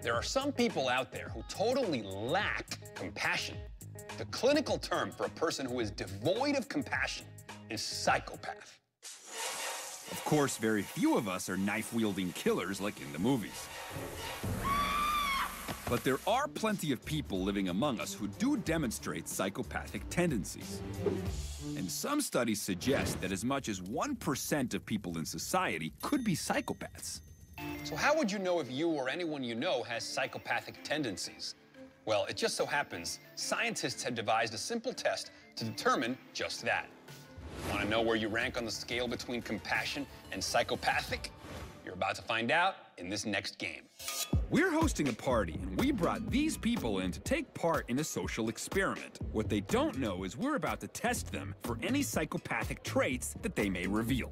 There are some people out there who totally lack compassion. The clinical term for a person who is devoid of compassion is psychopath. Of course, very few of us are knife-wielding killers like in the movies. But there are plenty of people living among us who do demonstrate psychopathic tendencies. And some studies suggest that as much as 1% of people in society could be psychopaths. So how would you know if you or anyone you know has psychopathic tendencies? Well, it just so happens scientists have devised a simple test to determine just that. Want to know where you rank on the scale between compassion and psychopathic? You're about to find out in this next game. We're hosting a party, and we brought these people in to take part in a social experiment. What they don't know is we're about to test them for any psychopathic traits that they may reveal.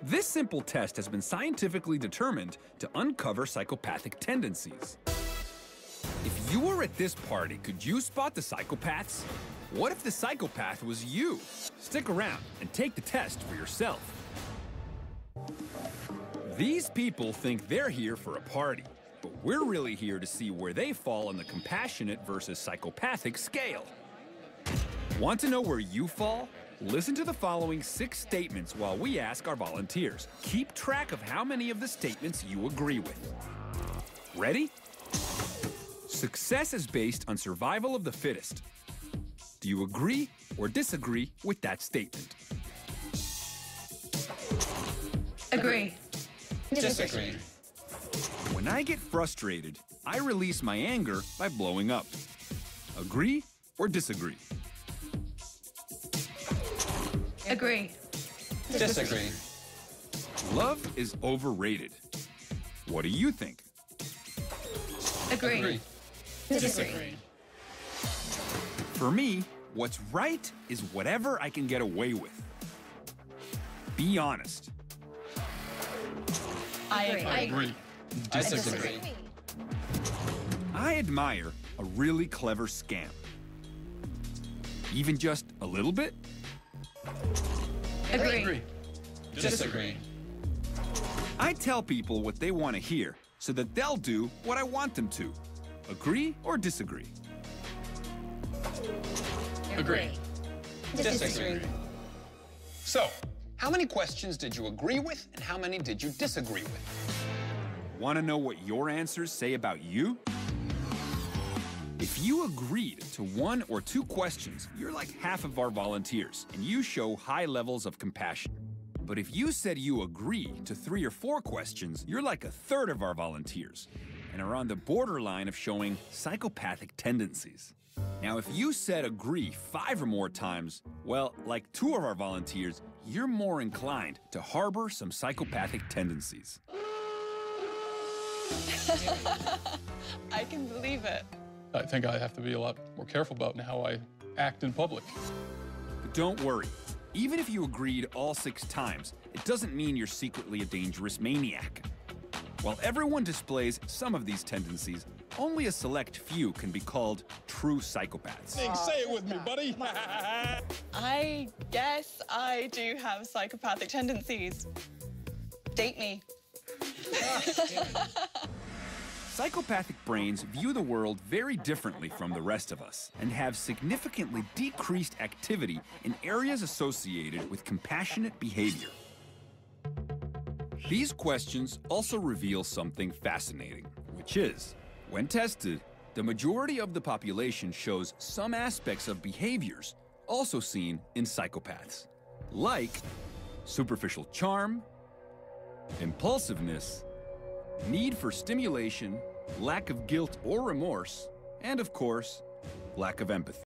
This simple test has been scientifically determined to uncover psychopathic tendencies. If you were at this party, could you spot the psychopaths? What if the psychopath was you? Stick around and take the test for yourself. These people think they're here for a party, but we're really here to see where they fall on the compassionate versus psychopathic scale. Want to know where you fall? Listen to the following 6 statements while we ask our volunteers. Keep track of how many of the statements you agree with. Ready? Success is based on survival of the fittest. Do you agree or disagree with that statement? Agree. Disagree. When I get frustrated, I release my anger by blowing up. Agree or disagree? Agree. Disagree. Love is overrated. What do you think? Agree. Disagree. For me, what's right is whatever I can get away with. Be honest. I agree. Disagree. I admire a really clever scam. Even just a little bit? Agree. Disagree. I tell people what they want to hear so that they'll do what I want them to. Agree or disagree? Agree. Disagree. So, how many questions did you agree with and how many did you disagree with? Want to know what your answers say about you? If you agreed to 1 or 2 questions, you're like half of our volunteers, and you show high levels of compassion. But if you said you agree to 3 or 4 questions, you're like a third of our volunteers, and are on the borderline of showing psychopathic tendencies. Now, if you said agree 5 or more times, well, like 2 of our volunteers, you're more inclined to harbor some psychopathic tendencies. I can believe it. I think I have to be a lot more careful about how I act in public. But don't worry. Even if you agreed all 6 times, it doesn't mean you're secretly a dangerous maniac. While everyone displays some of these tendencies, only a select few can be called true psychopaths. Say it with me, buddy. I guess I do have psychopathic tendencies. Date me. Psychopathic brains view the world very differently from the rest of us and have significantly decreased activity in areas associated with compassionate behavior. These questions also reveal something fascinating, which is, when tested, the majority of the population shows some aspects of behaviors also seen in psychopaths, like superficial charm, impulsiveness, need for stimulation, lack of guilt or remorse, and of course, lack of empathy.